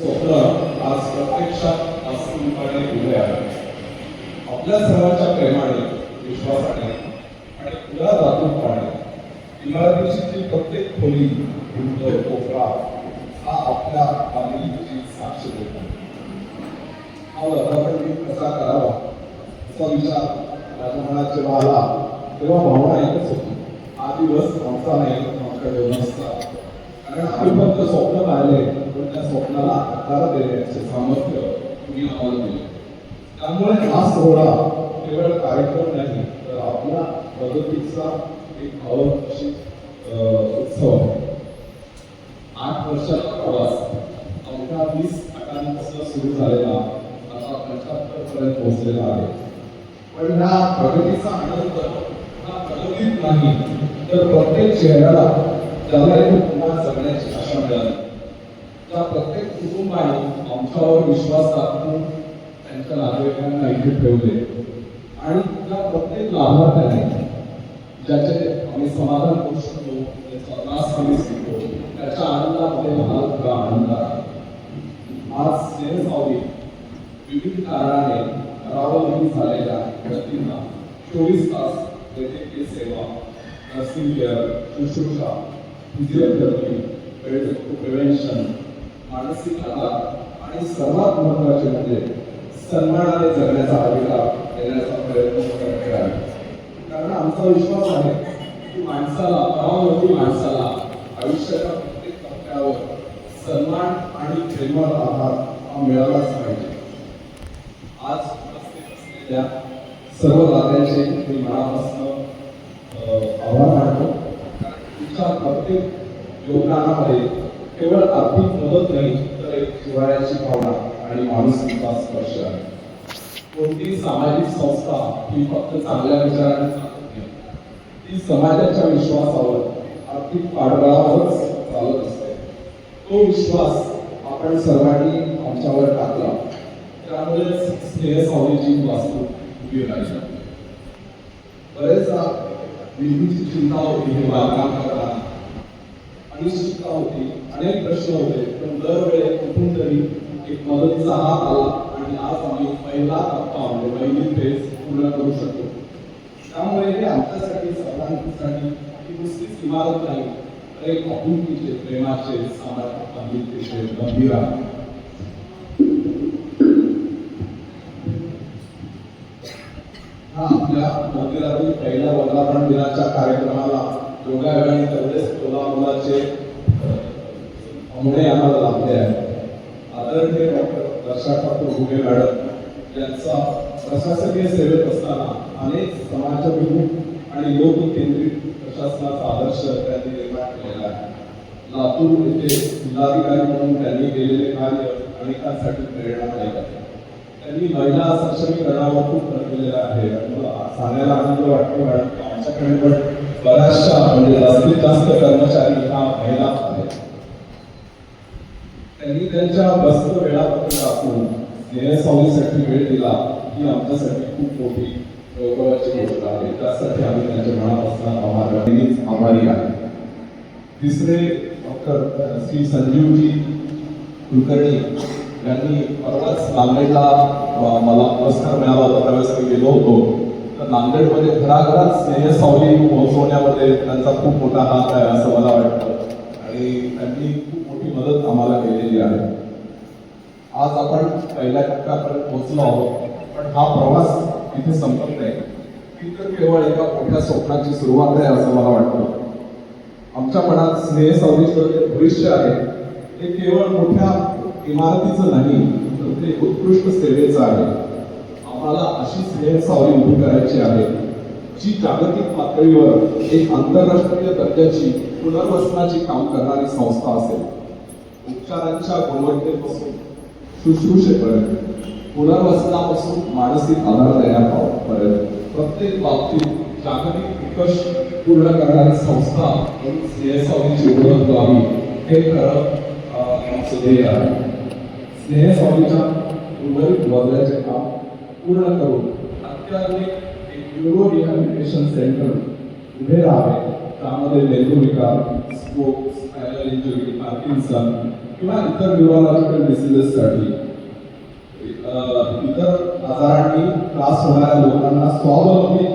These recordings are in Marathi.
स्वप्न आज प्रत्यक्षात वास्तविकपणे उभे आहे. आपल्या सर्वांच्या प्रेमाने, विश्वासाने आणि खुल्या दातूनपणे इमारतीची प्रत्येक खोली, भिंत, कोपरा हा आपल्या कामगिरीची साक्ष देतो. हा वर्धापन दिन कसा करावा असा विचार माझ्या मनात जेव्हा आला तेव्हा भावना एकच होती, हा दिवस आमचा नाही, आमच्याकडे नसता. कारण आम्ही फक्त स्वप्न पाहिले, पण त्या स्वप्नाला आकार देण्याचे सामर्थ्य तुम्ही आम्हाला दिले. त्यामुळे हा सोहळा केवळ कार्यक्रम नाही, तर आपल्या प्रगतीचा एक उत्सव आहे. 8 वर्षाचा प्रवास अवघ्या 20 टाकांपासून सुरू झालेला आता 75 पर्यंत पोहोचलेला आहे. पण ह्या प्रगतीचा आनंद हा प्रगतीत नाही, तर प्रत्येक चेहऱ्याला ज्याला इथे पुन्हा जगण्याची आशा मिळाली, त्या प्रत्येक कुटुंबाने आमच्यावर विश्वास दाखवून त्यांच्या नातेवाईकांना इथे ठेवले आणि त्या प्रत्येक लाभार्थ्याने ज्याचे आम्ही समाधान करू शकतो, त्याचा त्रास कमी शिकतो, त्याच्या आनंदामध्ये मला खरा आनंद आहे. आज स्नेहसावली विविध कारणाने रावलही झालेल्या व्यक्तींना 24 तास वैद्यकीय सेवा, नर्सिंग केअर, शुश्रूषा, फिजिओथेरपी, प्रिव्हेन्शन, मानसिक आधार आणि सर्वात महत्त्वाचे म्हणजे सन्मानाने जगण्याचा अधिकार देण्याचा प्रयत्न करत आहे. कारण आमचा विश्वास आहे की परावलंबी माणसाला आयुष्याच्या प्रत्येक टप्प्यावर सन्मान आणि प्रेमळ आधार हा मिळालाच पाहिजे. आज उपस्थित असलेल्या सर्व दात्यांचे मी मनापासून आभार मानतो. तुमच्या प्रत्येक योगदानामध्ये केवळ आर्थिक मदत नाही, तर एक जिव्हाळ्याची भावना आणि मानसिकता स्पर्श आहे. कोणतीही सामाजिक संस्था ही फक्त चांगल्या विचाराने चालत नाही, ती समाजाच्या विश्वासावर, आर्थिक पाठबळावरच चालत असते. तो विश्वास आपण सर्वांनी आमच्यावर टाकला, त्यामुळेच स्नेहसावलीची वास्तू उभी राहिली. बरेचदा निधीची चिंता होती, हे बांधकाम करताना अनिश्चितता होती, अनेक प्रश्न होते, पण दरवेळेस कुठून तरी एक मदतीचा हात आला आणि आज आम्ही पहिला टप्पा म्हणजे पहिली फेज पूर्ण करू शकतो. त्यामुळे हे आमच्यासाठी, सर्वांसाठी ही नुसतीच इमारत नाही, तर एक आपुलकीचे, प्रेमाचे, सामाजिक बांधिलकीचे गंभीर आहे. हा आपल्या मंदिरातील पहिल्या वर्धापन दिनाच्या कार्यक्रमाला योगायोगाने तेवढेच कोल्हापुराचे अमोडे आम्हाला लाभले आहेत. आदरणीय डॉक्टर वर्षा ठाकूर घुगे मॅडम यांचा प्रशासकीय सेवेत असताना अनेक समाजभिमुख आणि लोक केंद्रित प्रशासनाचा आदर्श त्यांनी निर्माण केलेला आहे. लातूर येथे जिल्हाधिकारी म्हणून त्यांनी केलेले कार्य अनेकांसाठी प्रेरणादायक आहे. त्यांनी महिला सक्षमीकरणावर खूप भर दिलेला आहे. सांगायला आनंद वाटतो मॅडम, आमच्याकडे पण बऱ्याचशा म्हणजे जास्तीत जास्त कर्मचारी हा महिला आहेत. त्यांनी त्यांच्या व्यस्त वेळापत्रक टाकून स्नेहसावलीसाठी वेळ दिला, ही आमच्यासाठी खूप मोठी गौरवाची गोष्ट आहे. त्यासाठी आम्ही त्यांच्या मनापासून आभारी आहे. तिसरे डॉक्टर श्री संजीवजी कुलकर्णी यांनी परवाच नांदेडला मला पुरस्कार मिळाला होता, त्यावेळेस मी गेलो होतो. तर नांदेडमध्ये घराघरात स्नेहसावली पोहोचवण्यामध्ये त्यांचा खूप मोठा हात आहे असं मला वाटतं आणि त्यांनी खूप मोठी मदत आम्हाला केलेली आहे. आज आपण पहिल्या टप्प्यापर्यंत पोहोचलो आहोत, पण हा प्रवास इथे संपत नाही. ही तर केवळ एका मोठ्या स्वप्नाची सुरुवात आहे असं मला वाटतं. आमच्या मनात स्नेहसावलीचं जे भविष्य आहे ते केवळ मोठ्या इमारतीचं नाही, तर ते उत्कृष्ट सेवेचं आहे. आम्हाला अशी स्नेहसावली उभी करायची आहे जी जागतिक पातळीवर एक आंतरराष्ट्रीय दर्जाची पुनर्वसनाची काम करणारी संस्था असेल. उपचारांच्या गुणवत्तेपासून शुश्रूषेपर्यंत, पुनर्वसनापासून मानसिक आधार देण्यापर्यंत प्रत्येक बाबतीत जागतिक निकष पूर्ण करणारी संस्था म्हणून स्नेहसावलीची ओळख व्हावी, हे खरं आमचं ध्येय आहे. स्नेहसावलीच्या उर्वरित मजल्याचे काम पूर्ण करून अत्याधुनिक एक न्यूरो रिहॅबिलिटेशन सेंटर उभे राहावे. त्यामध्ये मेंदूविकार, स्ट्रोक, स्पायनल इंजुरी, पार्किन्सन, किंवा इतर न्यूरोलॉजिकल डिसीजेससाठी इतर आजारांनी त्रास होणाऱ्या लोकांना स्वावलंबी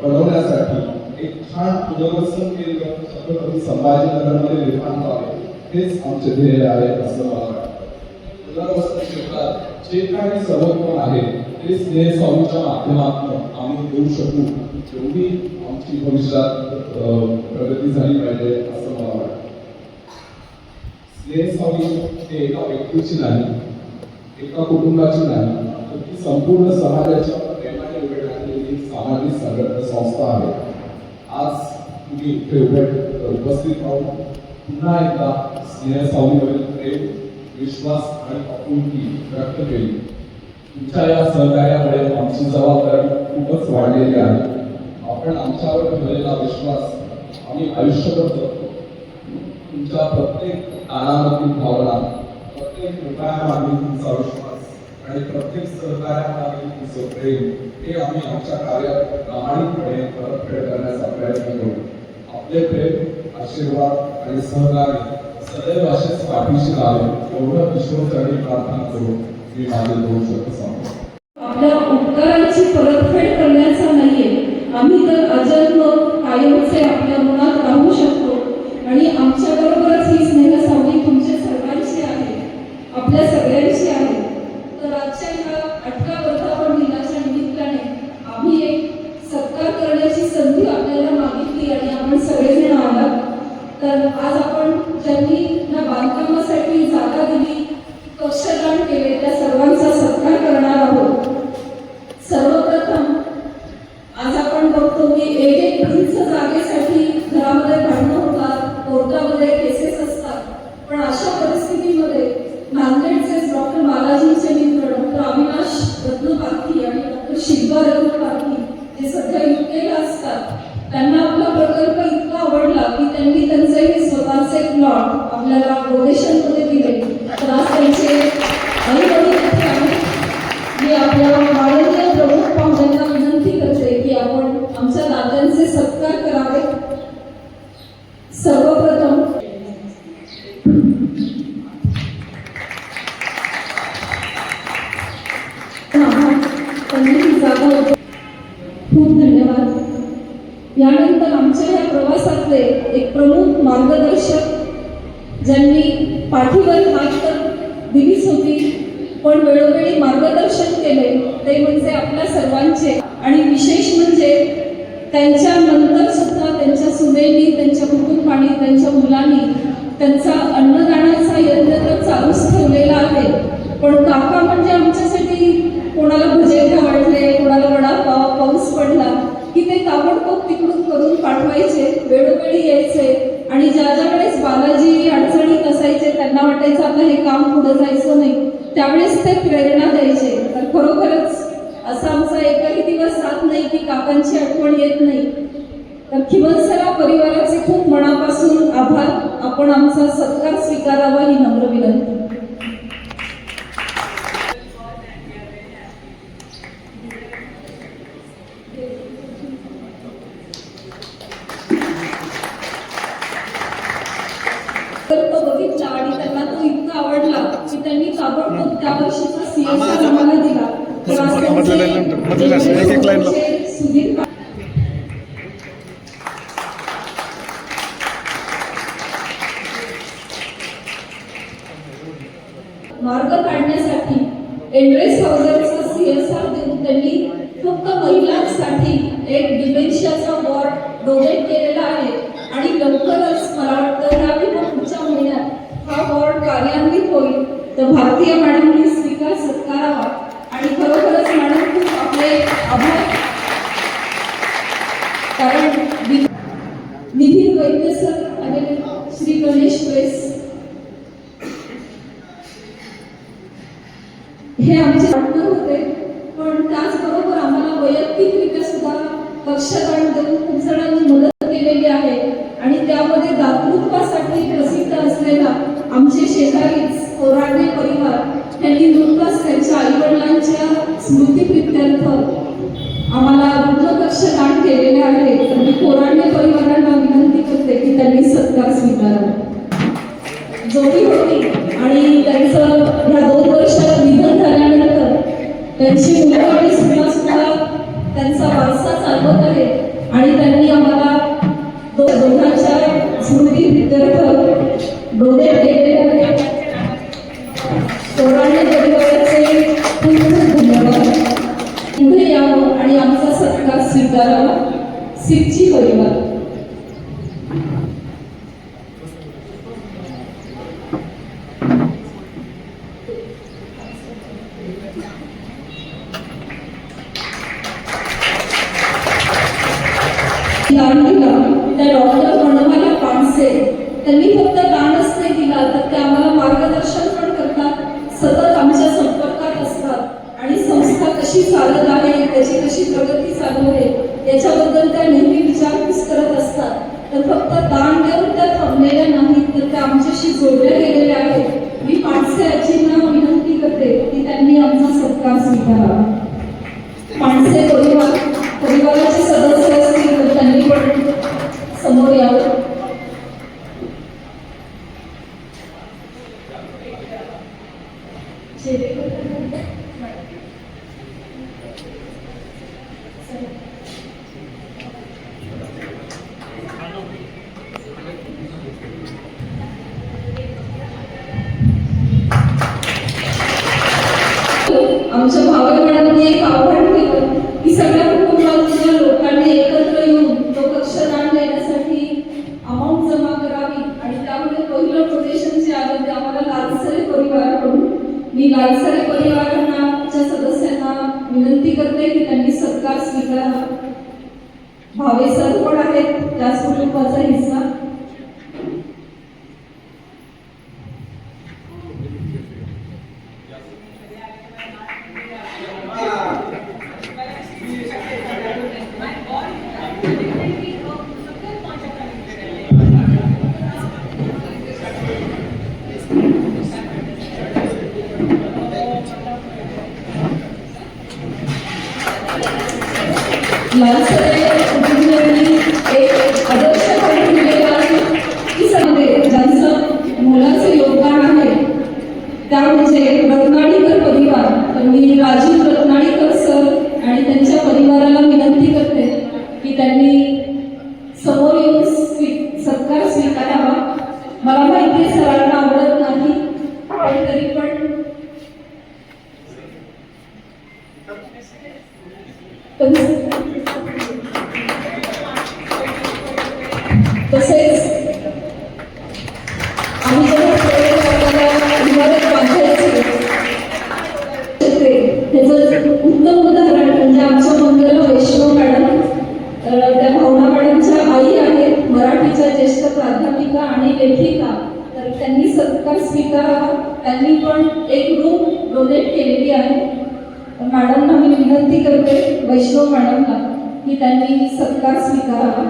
बनवण्यासाठी एक छान पुनर्वसन केंद्र छत्रपती संभाजीनगरमध्ये निर्माण व्हावे, हेच आमचे ध्येय आहे असं मला वाटतं. पुनर्वसन क्षेत्रात जे काही सर्वोत्तम आहे ते स्नेह साऊच्या माध्यमातून आम्ही देऊ शकू, एवढी आमची भविष्यात प्रगती झाली पाहिजे असं मला वाटतं. स्नेह साऊ हे एका व्यक्तीची नाही, एका कुटुंबाची नाही, तर ती संपूर्ण समाजाच्या प्रेमाने उभे राहिलेली सामाजिक संस्था आहे. आज तुम्ही इथे उपस्थित राहून पुन्हा एकदा स्नेह साऊवरील प्रेम, विश्वास आणि आपुलकी व्यक्त केली. तुमच्या या सहकार्यामुळे आमची जबाबदारी खूपच वाढलेली आहे. आपण आमच्यावर ठेवलेला विश्वास आम्ही आयुष्यभर जपतो. तुमच्या प्रत्येक कानामधील भावना, प्रत्येक रुपयामागील तुमचा विश्वास आणि प्रत्येक सहकार्यामागील तुमचं प्रेम हे आम्ही आमच्या कार्यात प्रामाणिकपणे परतफेड करण्याचा प्रयत्न करू. आपले प्रेम, आशीर्वाद आणि सहकार्य सदैव असेच पाठीशी राहावे एवढं ईश्वरचरणी प्रार्थना करू मी माझे 2 शब्द सांगतो. आपल्या उपकारांची परतफेड करण्याचा नाहीये, आम्ही तर अजन्म कायमचे आपल्या मनात राहू शकतो आणि आमच्या बरोबरच ही स्नेह सावली तुमच्या सर्वांची आहे, आपल्या सगळ्यांची आहे. तर आजच्या ह्या 18 वर्धापन दिनाच्या निमित्ताने आम्ही एक सत्कार करण्याची संधी आपल्याला मागितली आणि आपण सगळेजण आलात. तर आज आपण ज्यांनी या बांधकामासाठी जागा दिली, कक्षदान केले, त्या सर्वांचा सत्कार करणार आहोत. सर्वप्रथम आज आपण बघतो की एक इंच जागेसाठी घरामध्ये भांडणं होतात, कोर्टामध्ये केसेस असतात. पण अशा परिस्थितीमध्ये नांदेडचे डॉक्टर बालाजींचे मित्र डॉक्टर अविनाश रत्नपारखी आणि डॉक्टर शिल्पा रत्नपारखी जे सध्या युकेला असतात, त्यांना आपला प्रकल्प इतका आवडला की त्यांनी त्यांचे हे स्वतःचे प्लॉट आपल्याला डोनेशनमध्ये दिले. तर आज त्यांचे आई वडील इथे आहेत. मी आपल्या माननीय प्रमुख पाहुण्यांना विनंती करते की आपण आमच्या दात्यांचे सत्कार करावे. सर्वप्रथम त्यांनी जागा होती. खूप धन्यवाद. यानंतर आमच्या या प्रवासातले एक प्रमुख मार्गदर्शक ज्यांनी पाठीवर हात तर दिलीच होती पण वेळोवेळी मार्गदर्शन केले, ते म्हणजे आपल्या सर्वांचे. आणि विशेष म्हणजे त्यांच्या नंतर सुद्धा त्यांच्या सुनेनी, त्यांच्या कुटुंबाने, त्यांच्या मुलांनी त्यांचा अन्नदानाचा यज्ञ तर चालूच ठेवलेला आहे. पण काका म्हणजे आमच्यासाठी कोणाला भजे वाढले, कोणाला वडापाव, पाऊस पडला की ते ताबडतोब तिकडून करून पाठवायचे, वेळोवेळी यायचे. आणि ज्या ज्या वेळेस बालाजी अडचणीत असायचे, त्यांना वाटायचं आता हे काम पुढे जायचं नाही, त्यावेळेस ते प्रेरणा द्यायचे. तर खरोखरच असा आमचा एकही दिवस जात नाही की काकांची आठवण येत नाही. तर खिवनसरा परिवाराचे खूप मनापासून आभार. आपण आमचा सत्कार स्वीकारावा ही नम्र विनंती. बघितला आणि त्यांना तो इतका आवडला की त्यांनी ताबडतोब त्या वर्षीचा सीएसआर आम्हाला दिला. सुधीर मार्ग काढण्यासाठी एंड्रेस हाऊसरचा सीएसआर देऊन त्यांनी फक्त महिलांसाठी एक डिमेन्शियाचा वॉर्ड डोनेट केलेला आहे. आणि लवकरच मला वाटतं ह्या किंवा पुढच्या महिन्यात हा वॉर्ड कार्यान्वित होईल. तर भारतीय मॅडमनी स्वीकार सत्कारावा. आणि खरोखरच मॅडम खूप आपले आभार. कारण नितीन वैद्य सर आणि श्री गणेश प्रेस हे आमचे पार्टनर होते. पण त्याचबरोबर आम्हाला वैयक्तिकरित्या सुद्धा कक्षदान देऊन खूप जणांनी मदत केलेली आहे. आणि त्यामध्ये दातृत्वासाठी प्रसिद्ध असलेला आमचे शेजारीच कोराडणे परिवार यांनी नुकताच त्यांच्या आईवडिलांच्या स्मृतिप्रित्यर्थ आम्हाला रुग्णकक्ष दान केलेले आहे. तर मी कोराडणे परिवारांना विनंती करते की त्यांनी सत्कार स्वीकारावा. जोडी होती आणि कोराणे परिवाराचे खूप खूप धन्यवाद. पुढे यावं आणि आमचा सत्कार स्वीकारावा. सिपची परिवार. दान दिला त्या डॉक्टर वनमाला पानसे. त्यांनी फक्त दानच नाही दिला तर ते आम्हाला मार्गदर्शन पण करतात, सतत आमच्या संपर्कात असतात आणि संस्था कशी चालत आहे, त्याची कशी प्रगती चालू आहे याच्याबद्दल त्या नेहमी विचारपूस करत असतात. तर फक्त दान देऊन त्या थांबलेल्या नाहीत तर त्या आमच्याशी जोडल्या गेलेल्या आहेत. मी पानसे आजींना विनंती करते की त्यांनी आमचा सत्कार स्वीकारावा. पानसे परिवाराचे सदस्य असतील तर त्यांनी पण समोर यावं. आमच्या भावनांनी एक आव्हान केलं की सगळ्या कुटुंबातल्या लोकांनी एकत्र येऊन तो कक्षदान देण्यासाठी अमाऊंट जमा करावी आणि त्यामुळे पहिलं डोनेशन जे आलं ते आम्हाला लालसरे परिवाराकडून. मी लालसरे परिवाराच्या सदस्यांना विनंती करते की त्यांनी सत्कार स्वीकारावा. भावे सर पण आहेत त्याच कुटुंबाचा हिस्सा. लालसरे कुटुंबियांनी एक आदर्श पाऊल दिलेला आहे की ज्यांचं मोलाचं योगदान आहे त्या म्हणजे रत्नाळीकर परिवार. तर मी राजीव रत्नाळीकर सर आणि त्यांच्या परिवाराला विनंती करते की त्यांनी समोर येऊन सत्कार स्वीकारावा. मला माहिती आहे सरांना आवडत नाही पण तरी पण तसेच आम्ही इमारत बांधायची त्याचं उत्तम उदाहरण म्हणजे आमच्या मंगला वैष्णव मॅडम. त्या भावना मॅडमच्या आई आहेत, मराठीच्या ज्येष्ठ प्राध्यापिका आणि लेखिका. तर त्यांनी सत्कार स्वीकारावा. त्यांनी पण एक रूम डोनेट केलेली आहे. मॅडमना मी विनंती करते वैष्णव मॅडमला की त्यांनी सत्कार स्वीकारावा.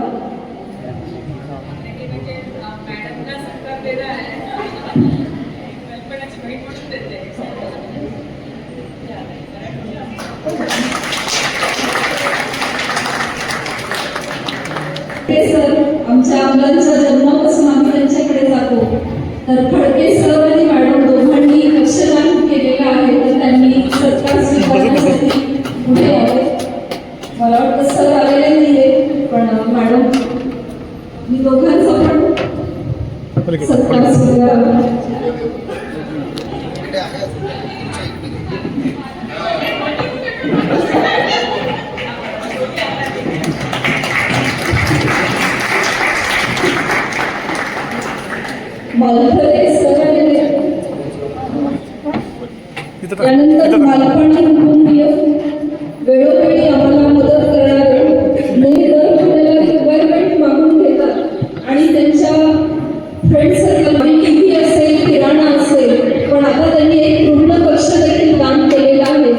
सर आमच्या मुलांच्या जन्मापासून आम्ही त्यांच्याकडे जातो. तर फडके सर आणि मॅडम दोघांनी कक्षदान केलेलं आहे तर त्यांनी सत्कार स्वीकारण्यासाठी पुढे यावे. मला वाटतं सर आलेले नाहीये पण मॅडम मी दोघांचा पण सत्कार स्वीकारावा. मालखरे सर आलेले. त्यानंतर मालपाणी कुटुंबीय वेळोवेळी आम्हाला मदत करणारे नेहमी दर महिन्याला रिक्वायरमेंट मागून घेतात आणि त्यांच्या फ्रेंड सर्कल टीव्ही असेल किराणा असेल पण आता त्यांनी एक पूर्ण कक्ष देखील दान केलेलं आहे.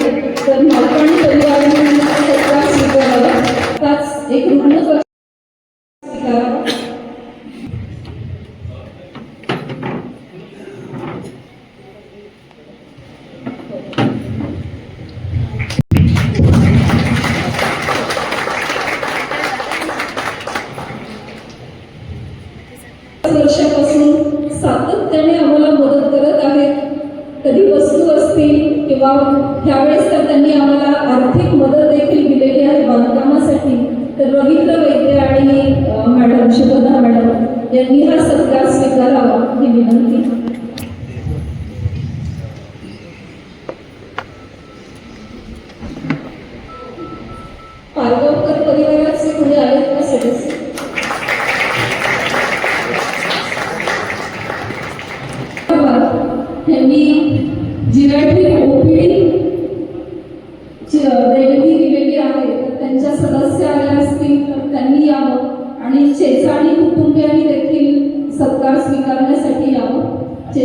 तर मालपाणी परिवाराने सत्कार स्वीकारावा. त्याच एक पूर्ण कक्ष स्वीकारावा. वर्षापासून सातत्याने आम्हाला मदत करत आहेत. कधी वस्तू असतील किंवा त्यावेळेस तर त्यांनी आम्हाला आर्थिक मदत देखील दिलेली आहे बांधकामासाठी. तर रवींद्र वैद्य आणि मॅडम शुभदा मॅडम यांनी हा सत्कार स्वीकारावा ही विनंती.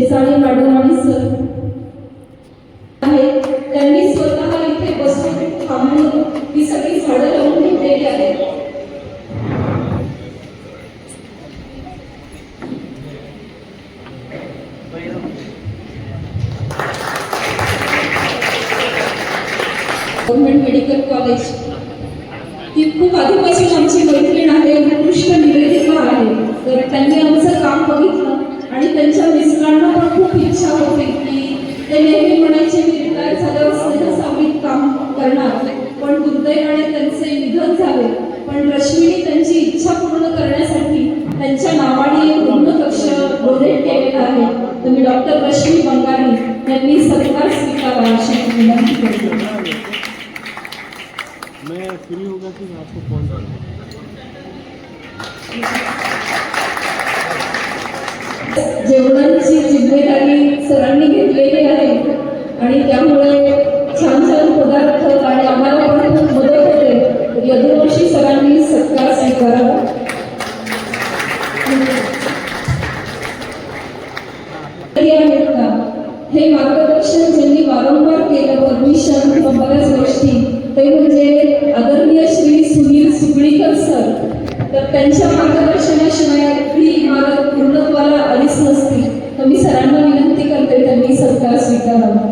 देसाई मॅडम आणि सर आहेत, त्यांनी स्वतः इथे बसून थांबून ही सगळी झाडं लावून घेतलेली आहेत. गव्हर्नमेंट मेडिकल कॉलेज ही खूप आधीपासून आमची मैत्रीण आहे, उत्कृष्ट निवेदिका आहे. तर त्यांनी आमचं काम बघितलं आणि त्यांच्या मिस्टरांना पण खूप इच्छा होती की ते नेहमी म्हणायचे मी रिटायर झाल्यावर स्नेहसावलीत काम करणार, पण दुर्दैवाने त्यांचे निधन झाले. पण रश्मीने त्यांची इच्छा पूर्ण करण्यासाठी त्यांच्या नावाने एक वृद्धकक्ष डोनेट केलेला आहे. तर मी डॉक्टर रश्मी बंगाली यांनी सत्कार स्वीकारा अशी विनंती करते. मैं फ्री होगा कि मैं आपको फोन करूँ? जेवणाची जिम्मेदारी सरांनी घेतलेली आहे आणि त्यामुळे छान छान पदार्थ आणि आम्हाला पण खूप मदत होते. यदुवंशी सरांनी सत्कार स्वीकारावा. आहेत का हे मार्गदर्शन ज्यांनी वारंवार केलं, परमिशन किंवा बऱ्याच गोष्टी, ते म्हणजे आदरणीय श्री सुनील सुगडीकर सर. तर त्यांच्या मार्गदर्शनाशिवाय ही इमारत पूर्णत्वाला आलीच नसती. तर मी सरांना विनंती करते त्यांनी सत्कार स्वीकारावा.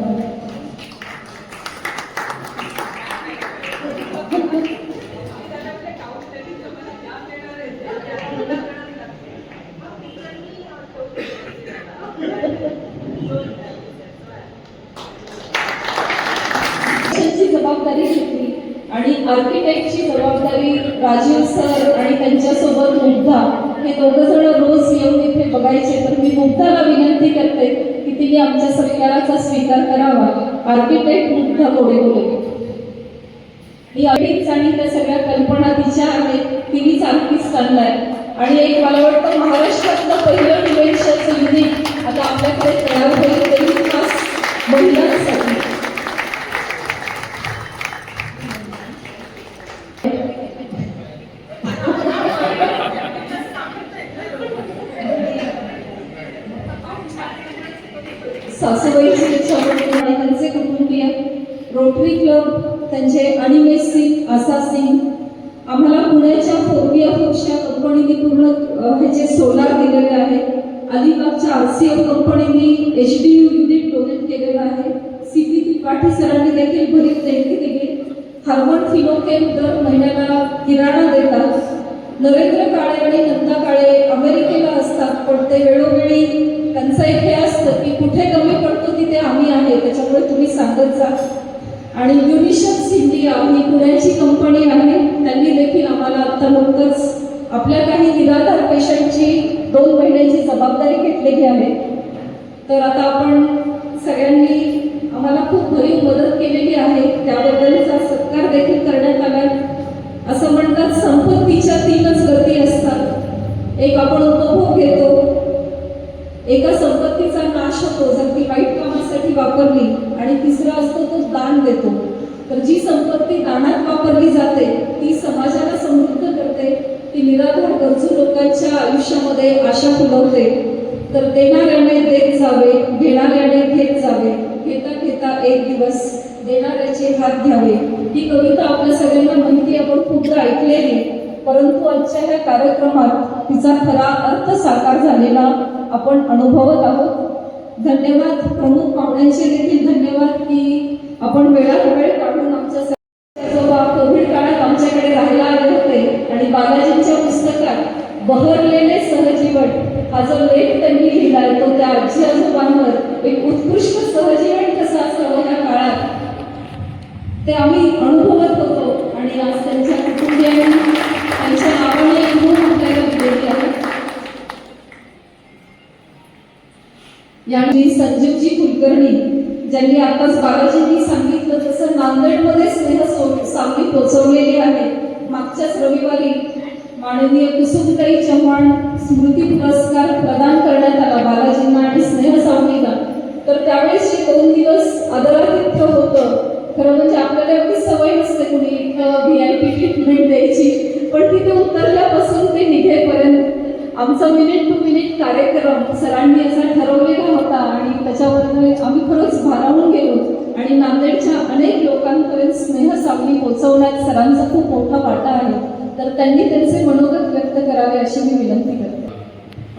जबाबदारी घेतली आणि आर्किटेक्टची जबाबदारी राजीव सर आणि त्यांच्यासोबत मुग्धा हे दोघं जण रोज येऊन इथे बघायचे. तर मी मुग्धाला विनंती करते की तिने आमच्या सत्काराचा स्वीकार करावा. आर्किटेक्ट मुग्धा गोडेगोले ही अडीच आणि त्या सगळ्या कल्पना तिच्या आहेत, तिनेच आर्किस्ट आणलाय. आणि एक मला वाटतं महाराष्ट्रातलं पहिलं डिमेन्शनचं युनिट आता आपल्याकडे तयार होईल, तरी खास महिलांसाठी. सासूबाईची इच्छा होती आणि त्यांचे कुटुंबीय, रोटरी क्लब, त्यांचे अनिमेश आशा सिंग, आम्हाला पुण्याच्या फोर्बिया फोर्सच्या कंपनीने पूर्ण ह्याचे सोलार दिलेले आहे. अलिबागच्या RCF कंपनीने HDU युनिट डोनेट केलेलं आहे. CP त्रिपाठी सरांनी देखील भरीव देणगी दिली. हार्वर्ड फिनोकेम दर महिन्याला किराणा देतात. नरेंद्र काळे आणि नंदा काळे अमेरिकेला असतात, पण ते वेळोवेळी त्यांचं एक हे असतं की कुठे कमी पडतो तिथे आम्ही आहे, त्याच्यामुळे तुम्ही सांगत जा. आणि युनिसेफ इंडिया ही पुण्याची कंपनी आहे, त्यांनी देखील आम्हाला आता नुकतंच आपल्या काही निराधार पेशंटची 2 महिन्याची जबाबदारी घेतलेली आहे. तर आता आपण सगळ्यांनी आम्हाला खूप भरीव मदत केलेली आहे, त्याबद्दलचा सत्कार देखील करण्यात आला. असं म्हणतात संपत्तीच्या 3च गती असतात. एक आपण उपभोग घेतो, एका संपत्तीचा नाश होतो जर ती वाईट कामासाठी वापरली, आणि तिसरा असतो तो दान देतो. तर जी संपत्ती दानात वापरली जाते ती समाजाला समृद्ध करते, ती निराधार गरजू लोकांच्या आयुष्यामध्ये आशा फुलवते. तर देणाऱ्याने देत जावे, घेणाऱ्याने घेत जावे, घेता घेता एक दिवस देणाऱ्याचे हात घ्यावे. ही कविता आपल्या सगळ्यांना माहिती, आपण खूपदा ऐकलेली, परंतु आजच्या ह्या कार्यक्रमात तिचा खरा अर्थ साकार झालेला आपण अनुभवत आहोत. धन्यवाद प्रमुख पाहुण्यांचे देखील धन्यवाद की आपण वेळात वेळ काढून आमच्या कोविड काळात आमच्याकडे राहायला आले होते आणि बालाजींच्या पुस्तकात बहरलेले सहजीवन हा जो लेख त्यांनी लिहिलाय तो त्या आजी आजोबांवर एक उत्कृष्ट सहजीवन कसं असावं या काळात ते आम्ही अनुभवत होतो. आणि आज त्यांच्या कुटुंबियांनी त्यांच्या नावाने एक नोंद आपल्याला दिलेली आहे. यांनी संजीवजी कुलकर्णी ज्यांनी आताच बालाजींनी सांगितलं तसं नांदेडमध्ये स्नेह सावली पोचवलेली आहे. मागच्याच रविवारी माननीय कुसुमताई चव्हाण स्मृती पुरस्कार प्रदान करण्यात आला बालाजींना आणि स्नेह सावलीला. तर त्यावेळेस 2 दिवस आदरातिथ्य होतं. खरं म्हणजे आपल्याला एवढी सवय नसते कुणी VIP ट्रीटमेंट द्यायची, पण तिथे उतरल्यापासून ते निघेपर्यंत आमचा मिनिट टू मिनिट कार्यक्रम सरांनी असा ठरवलेला होता आणि त्याच्यावर आम्ही खरंच भारावून गेलो आणि नांदेडच्या अनेक लोकांपर्यंत स्नेहसावली पोहोचवण्यात सरांचा खूप मोठा वाटा आहे. तर त्यांनी त्यांचे मनोगत व्यक्त करावे अशी मी विनंती करते.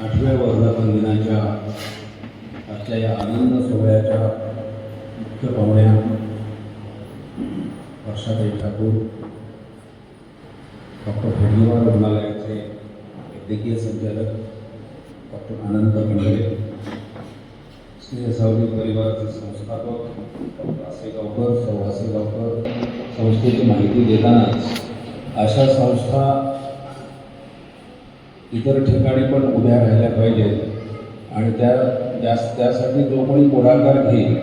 8व्या वर्धापन दिनाच्या आजच्या या आनंद सोहळ्याच्या मुख्य पाहुण्या वर्षाताई ठाकूर, डॉक्टर हेडगेवार रुग्णालयाचे वैद्यकीय संचालक डॉक्टर अनंत कंडले, स्नेहसावली परिवाराचे संस्थापक डॉक्टर आसेगावकर, सौ आसेगावकर, संस्थेची माहिती देतानाच अशा संस्था इतर ठिकाणी पण उभ्या राहिल्या पाहिजेत आणि त्यासाठी जो कोणी पुढाकार घेईल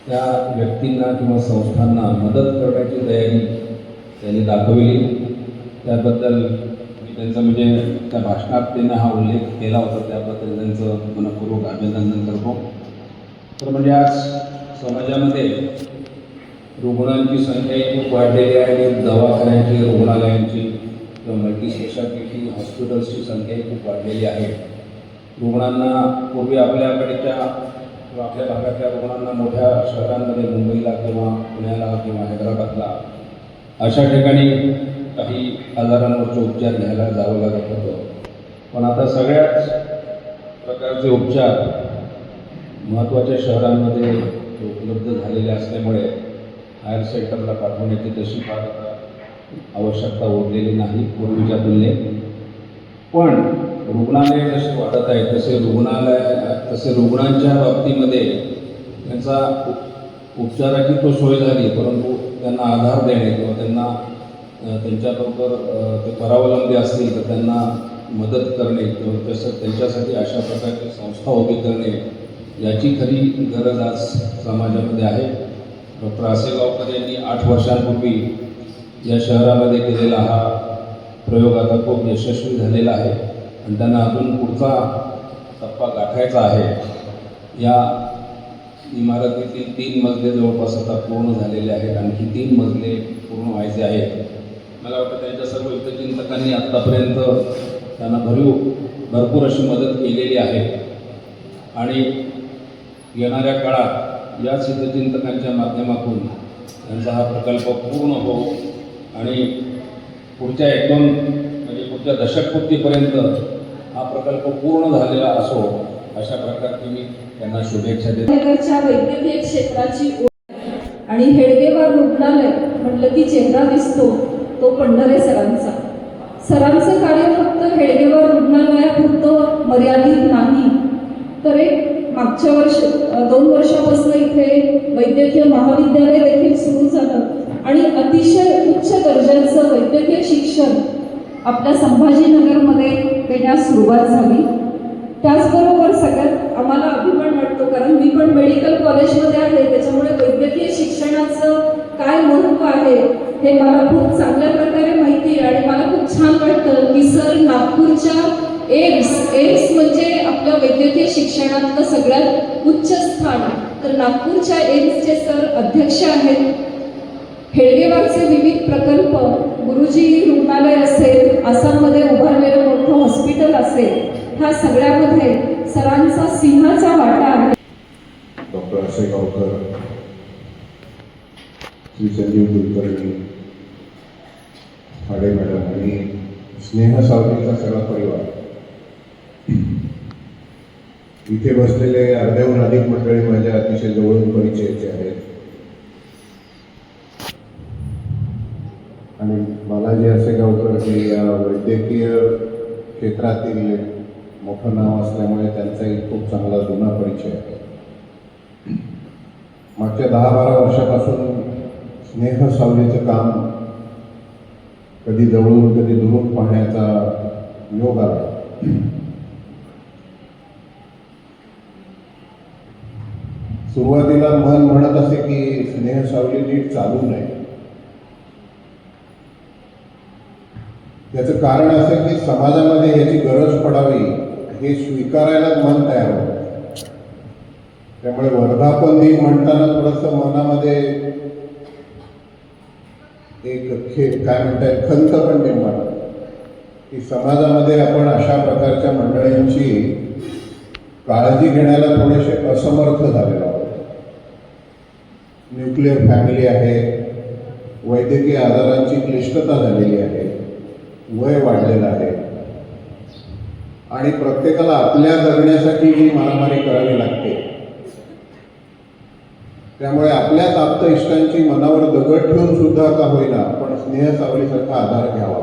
त्या व्यक्तींना किंवा संस्थांना मदत करण्याची तयारी त्यांनी दाखवली. त्याबद्दल मी त्यांचं म्हणजे त्या भाषणात त्यांनी हा उल्लेख केला होता, त्याबद्दल त्यांचं मनपूर्वक अभिनंदन करतो. तर म्हणजे आज समाजामध्ये रुग्णांची संख्याही खूप वाढलेली आहे, दवाखान्यांची, रुग्णालयांची किंवा मल्टी स्पेशालिटी हॉस्पिटल्सची संख्याही खूप वाढलेली आहे. रुग्णांना पूर्वी आपल्याकडच्या किंवा आपल्या भागातल्या रुग्णांना मोठ्या शहरांमध्ये मुंबईला किंवा पुण्याला किंवा हैदराबादला अशा ठिकाणी काही आजारांवरचे उपचार घ्यायला जावं लागत होतं. पण आता सगळ्याच प्रकारचे उपचार महत्त्वाच्या शहरांमध्ये उपलब्ध झालेले असल्यामुळे हायर सेंटरला पाठवण्याची तशी फार आवश्यकता उरलेली नाही पूर्वीच्या तुलनेत. पण रुग्णालय जसे वाढत आहे तसे रुग्णांच्या बाबतीमध्ये त्यांचा उपचाराची तो सोय झाली, परंतु त्यांना आधार देणे किंवा त्यांना त्यांच्याबरोबर ते परावलंबी असतील तर त्यांना मदत करणे किंवा त्यांच्यासाठी अशा प्रकारची संस्था उभी करणे याची खरी गरज आज समाजामध्ये आहे. डॉक्टर आसेगावकर यांनी 8 वर्षांपूर्वी या शहरामध्ये केलेला हा प्रयोग आता खूप यशस्वी झालेला आहे आणि त्यांना अजून पुढचा टप्पा गाठायचा आहे. या इमारतीतील 3 मजले जवळपास आता पूर्ण झालेले आहेत, आणखी 3 मजले पूर्ण व्हायचे आहेत. मला वाटतं त्यांच्या सर्व हितचिंतकांनी आत्तापर्यंत त्यांना भरपूर अशी मदत केलेली आहे आणि येणाऱ्या काळात याच हितचिंतकांच्या माध्यमातून त्यांचा हा प्रकल्प पूर्ण हो आणि पुढच्या 1-2 म्हणजे पुढच्या दशकपूर्तीपर्यंत हा प्रकल्प पूर्ण झालेला असो अशा प्रकारची मी त्यांना शुभेच्छा देतो. वैद्यकीय क्षेत्राची ओळख आणि हेडगेवार रुग्णालय म्हटलं की चेहरा दिसतो तो पंढरे सरांचा. सरांचं कार्य फक्त हेडगेवार रुग्णालयापुरतं मर्यादित नाही, तर एक मागच्या 2 वर्षापासून इथे वैद्यकीय महाविद्यालय देखील सुरू झालं आणि अतिशय उच्च दर्जाचं वैद्यकीय शिक्षण आपल्या संभाजीनगरमध्ये देण्यास सुरुवात झाली. त्याचबरोबर सगळ्यात आम्हाला अभिमान वाटतो, कारण मी पण मेडिकल कॉलेजमध्ये आहे, त्याच्यामुळे वैद्यकीय शिक्षणाचं काय महत्त्व आहे हे मला खूप चांगल्या प्रकारे माहिती आहे आणि मला खूप छान वाटतं की सर नागपूरच्या एम्स म्हणजे आपल्या वैद्यकीय शिक्षणातलं सगळ्यात उच्च स्थान, तर नागपूरच्या एम्सचे सर अध्यक्ष आहेत. हेडगेवारचे विविध प्रकल्प, गुरुजी रुग्णालय असेल, आसाममध्ये उभारलेलं मोठं हॉस्पिटल असेल, ह्या सगळ्यामध्ये सरांचा सिंहाचा वाटा आहे. डॉक्टर आसेगावकर, श्री संजीव कुलकर्णी, फाडे मॅडम आणि स्नेहसावलीचा सगळा परिवार, इथे बसलेले अर्ध्याहून अधिक मंडळी माझ्या अतिशय जवळून परिचयाचे आहेत आणि बालाजी आसेगावकर हे या वैद्यकीय क्षेत्रातील मोठं नाव असल्यामुळे त्यांचाही खूप चांगला जुना परिचय आहे. मागच्या 10-12 वर्षापासून स्नेहसावलीचं काम कधी जवळून कधी दुरून पाहण्याचा योग आला. सुरुवातीला मन म्हणत असे की स्नेहसावली नीट चालू नये. याचं कारण असं की समाजामध्ये याची गरज पडावी हे स्वीकारायला मन तयार होतं. त्यामुळे वर्धापन दिन म्हणताना थोडंसं मनामध्ये एक काय म्हणताय खंत पण निर्माण. की समाजामध्ये आपण अशा प्रकारच्या मंडळींची काळजी घेण्याला थोडेसे असमर्थ झालेलो आहोत. न्यूक्लिअर फॅमिली आहे, वैद्यकीय आजारांची क्लिष्टता झालेली आहे, वय वाढलेलं आहे आणि प्रत्येकाला आपल्या जगण्यासाठी ही मारामारी करावी लागते. त्यामुळे आपल्याच आप्त इष्टांची मनावर दगड ठेवून सुद्धा का होईना पण स्नेहसावलीसारखा आधार घ्यावा.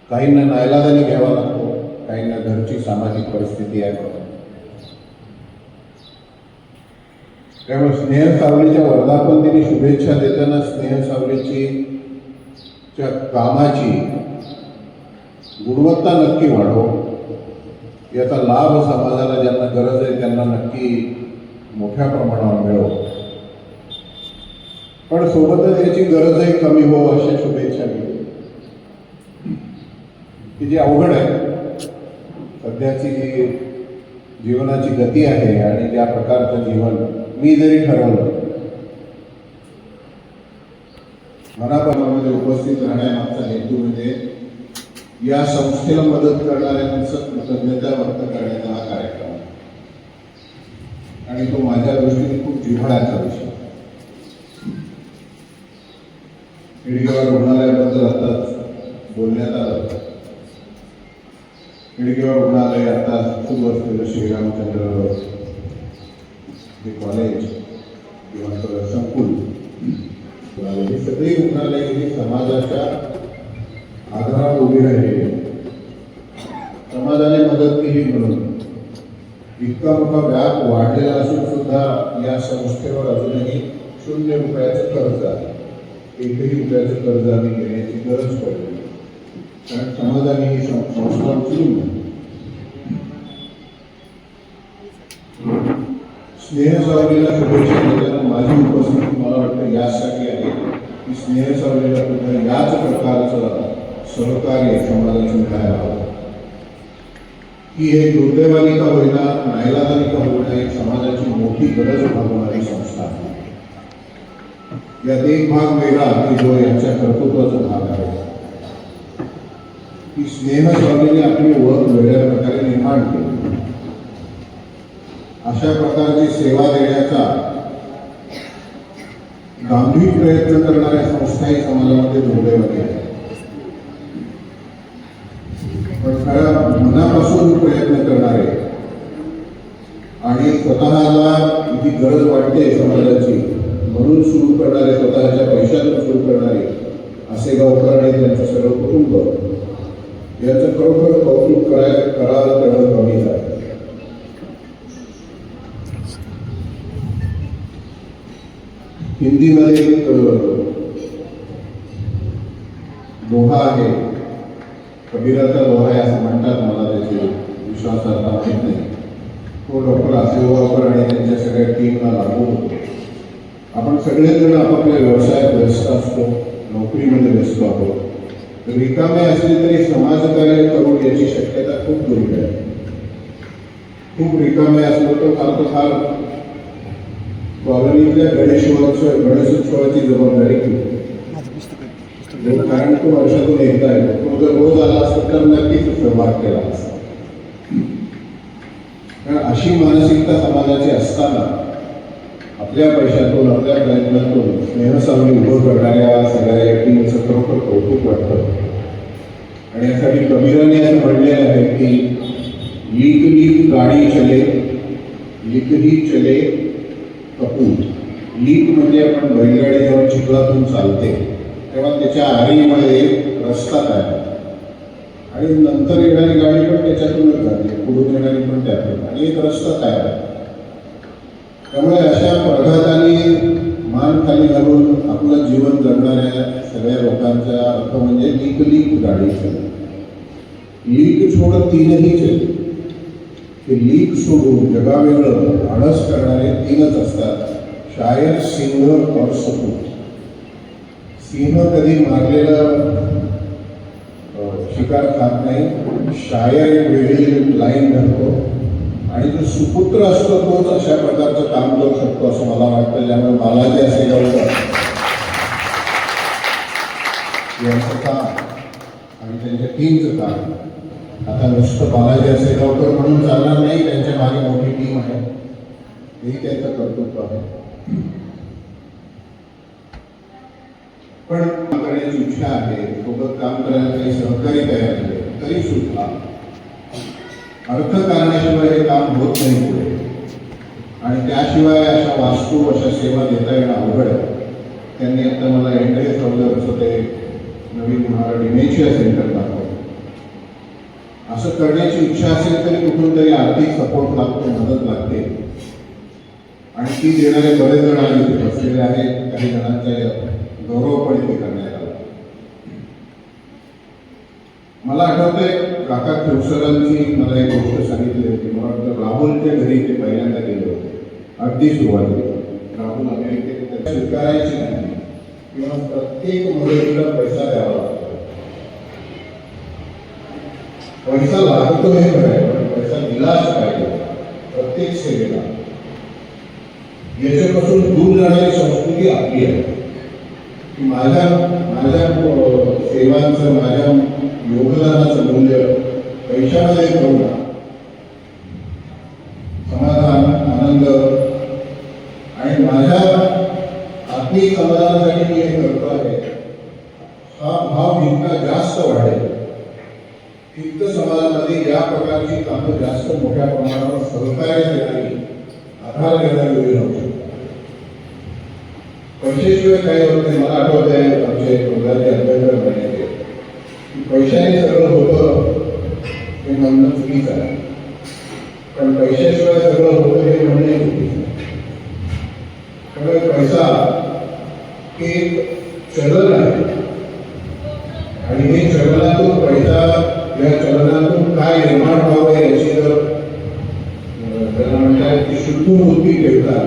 काहींना नाईलाजाने घ्यावा लागतो, काहींना घरची सामाजिक परिस्थिती आहे. त्यामुळे स्नेहसावलीच्या वर्धापन दिनी शुभेच्छा देताना स्नेहसावलीच्या कामाची गुणवत्ता नक्की वाढो, याचा लाभ समाजाला ज्यांना गरज आहे त्यांना नक्की मोठ्या प्रमाणावर मिळो. पण सोबतच याची गरजही कमी हो अशा शुभेच्छा मी की जी अवघड आहे. सध्याची जी जीवनाची गती आहे आणि ज्या प्रकारचं जीवन मी जरी ठरवलं, मनाप्रमाणे उपस्थित राहण्यामागचा हेतू म्हणजे या संस्थेला मदत करणाऱ्यांचं कृतज्ञता व्यक्त करण्याचा हा कार्यक्रम आहे आणि तो माझ्या दृष्टीने खूप जिव्हाळ्याचा विषय. हेडगेवार रुग्णालयाबद्दल आताच बोलण्यात आलं. हेडगेवार रुग्णालय आता सुरू असलेलं श्रीरामचंद्र हे कॉलेज किंवा संकुल, ही सगळी रुग्णालय ही समाजाच्या आधारावर उभी राहिली. समाजाने मदत केली म्हणून इतका मोठा व्याप वाढलेला असून सुद्धा या संस्थेवर अजूनही 0 रुपयाचं कर्ज आहे. 1ही रुपयाचं कर्ज आम्ही घेण्याची गरज पडली कारण समाजाने ही संस्था उचलून स्नेहसावलीला शुभेच्छा देताना माझी उपस्थिती मला वाटतं यासाठी आहे की स्नेहसावलीला सुद्धा याच प्रकारचं सहकार्य समाजाचं मिळायला हवं. ही एक दुर्दैवानी का होईना, नाईलाजानी का होईना, एक समाजाची मोठी गरज भागवणारी संस्था आहे. यात एक भाग वेगळा की जो यांच्या कर्तृत्वाचा भाग आहे की स्नेहसावलीने आपली ओळख वेगळ्या प्रकारे निर्माण केली. अशा प्रकारची सेवा देण्याचा गांभीर प्रयत्न करणाऱ्या संस्थाही समाजामध्ये दुर्दैवानी आहेत. पण खऱ्या मनापासून प्रयत्न करणारे आणि स्वतःला जी गरज वाटते समाजाची म्हणून सुरू करणारे, स्वतःच्या पैशातून सुरू करणारे असे गावकर आणि त्यांचं सर्व कुटुंब याचं खरोखर कौतुक करायला तेवढं कमीच आहे. हिंदीमध्ये एक दोहा आहे, कबीराचा दोहा आहे असं म्हणतात. मला त्याची विश्वासार्हता माहीत नाही. तो डॉक्टर आसेगावकर आणि त्यांच्या सगळ्या टीमला लागू होतो. आपण सगळेच जण आपापल्या व्यवसायात व्यस्त असतो, नोकरीमध्ये व्यस्त आहोत. रिकामे असले तरी समाजकार्य करून याची शक्यता खूप दुर्मिळ आहे. खूप रिकामे असलो तर फार कॉलनीतल्या गणेशोत्सवाची जबाबदारी घेतो. कारण तो वर्षातून एकदा येतो. तो जर रोज आला असता तर नक्कीच सहभाग केला असता. कारण अशी मानसिकता समाजाची असताना आपल्या पैशातून, आपल्या प्रयत्नातून स्नेहसावली उभं करणाऱ्या सगळ्या या टीमचं खरोखर कौतुक वाटतं. आणि यासाठी कबीराने असं म्हणलेलं आहे की लीक लीक गाडी चले, लीक ही चले कपूर. लीक म्हणजे आपण बैलगाडी जेव्हा चिखलातून चालते तेव्हा त्याच्या आरीमध्ये रस्ता तयार होतो आणि नंतर येणारी गाडी पण त्याच्यातूनच जाते, पुढून येणारी पण त्यातून, आणि एक रस्ता तयार आहे. त्यामुळे अशा पडघाताने मान खाली घालून आपलं जीवन जगणाऱ्या सगळ्या लोकांचा अर्थ म्हणजे लीक लीक गाडी चले. लीक छोड तीनही चले. ते लीक सोडून जगावेगळं आळस करणारे 3च असतात, शायर, सिंह और सपूत. सिंह कधी मारलेला शिकार खात नाही. शायर एक वेगळी लाईन धरतो आणि जो सुपुत्र असतो तोच अशा प्रकारचं काम करू शकतो असं मला वाटतं. ज्यामुळे बालाजी आसेगावकर यांचं काम व्यक्तींचं काम आता नुसतं बालाजी असेगावकर म्हणून चालणार नाही, त्यांच्या मागे मोठी टीम आहे, हेही त्यांचं कर्तृत्व आहे. पण काम करण्याची इच्छा आहे, सोबत काम करायला काही सहकारी तयार झाले, तरी सुद्धा अर्थकारणाशिवाय हे काम होत नाही पुढे. आणि त्याशिवाय अशा वास्तू, अशा सेवा देता येणं अवघड आहे. त्यांनी आता मला एंड्रे ठेवलं ते नवीन होणारं डिमेन्शिया सेंटर दाखवलं. असं करण्याची इच्छा असेल तरी कुठून तरी आर्थिक सपोर्ट लागतो, मदत लागते. आणि ती देणारे बरेच जण आले इथे बसलेले आहेत. काही जणांचा गौरव पण इथे करण्यात आला. मला आठवतंय काका खिवसरांची मला एक गोष्ट सांगितली होती. मला वाटतं राहुलच्या घरी ते पहिल्यांदा गेले होते अगदी सुरुवातीला. राहुल अमेरिकेत स्वीकारायची नाही किंवा प्रत्येक मदतीला पैसा द्यावा लागतो. पैसा लागतो हे खरं आहे, पण पैसा दिलाच पाहिजे प्रत्येक सेवेला. याच्यापासून दूर जाणारी संस्कृती आपली आहे की माझ्या सेवांचं, माझ्या योगदानाचं मूल्य पैशामध्ये करू नका. समाधान, आनंद आणि माझ्या आत्मिक समाधानासाठी मी हे करतो आहे, हा भाव जितका जास्त वाढेल तितकं समाजामध्ये या प्रकारची कामं जास्त मोठ्या प्रमाणावर सहकार्य देणारी, आधार देणारी वेळ होऊ शकतात. पैशाशिवाय काही होत नाही. मला आठवत आहे आमचे रोगाचे अभ्यासकर म्हणायचे की पैशाने सगळं होतं हे म्हणणं चुकीचं आहे, पण पैशाशिवाय सगळं होतं हे म्हणणे चुकीचं आहे. त्यामुळे पैसा एक चलन आहे आणि हे चलनातून पैसा, या चलनातून काय निर्माण व्हावं याची जर त्याला म्हणतात की शुद्ध वृत्ती ठेवतात.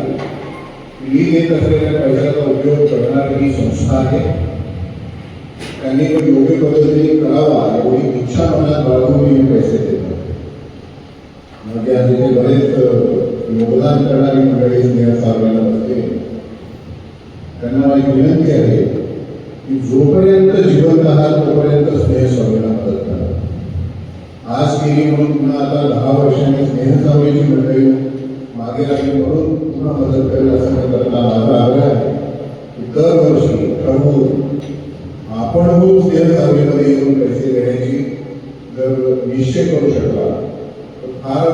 मी देत असलेल्या पैशाचा उपयोग करणारी ही संस्था आहे. त्यांनी पण योग्य पद्धतीने करावा एवढी इच्छा मनात बाळगून मी पैसे देतो. म्हणजे आज इथे बरेच योगदान करणारी मंडळी स्नेह सावलेला बसते. त्यांना माझी विनंती आहे की जोपर्यंत जिवंत आहात तोपर्यंत स्नेह सावलेला मदत करा. आज केली म्हणून पुन्हा आता 10 वर्षांनी स्नेह सावलेची मंडळी मागे लागली म्हणून पुन्हा मदत करेल असं न करता माझा आग्रह आहे की दरवर्षी ठरवून आपणहून स्नेह सावलीमध्ये येऊन पैसे देण्याची जर निश्चय करू शकला तर फार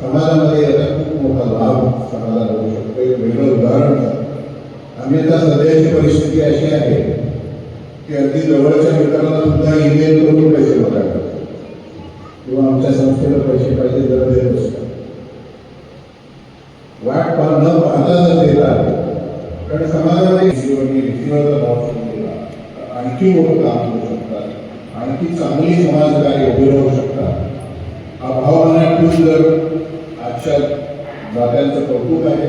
समाजामध्ये याचा खूप मोठा लाभ समाजाला होऊ शकतो. एक वेगळं उदाहरण आम्ही आता सध्याची परिस्थिती अशी आहे की अगदी जवळच्या मित्रांना सुद्धा ईमेल करून पैसे मागायला किंवा आमच्या संस्थेला पैसे पाहिजे जर देत असतात. वाट न पाहता जर देतात कारण समाजामध्ये रिसिव्हरचा भाव दिला आणखी मोठं काम करू शकतात, आणखी चांगली समाजकार्य उभे राहू शकतात. हा भाव मनात ठेवून जर आजच्या दात्यांचं कौतुक आहे.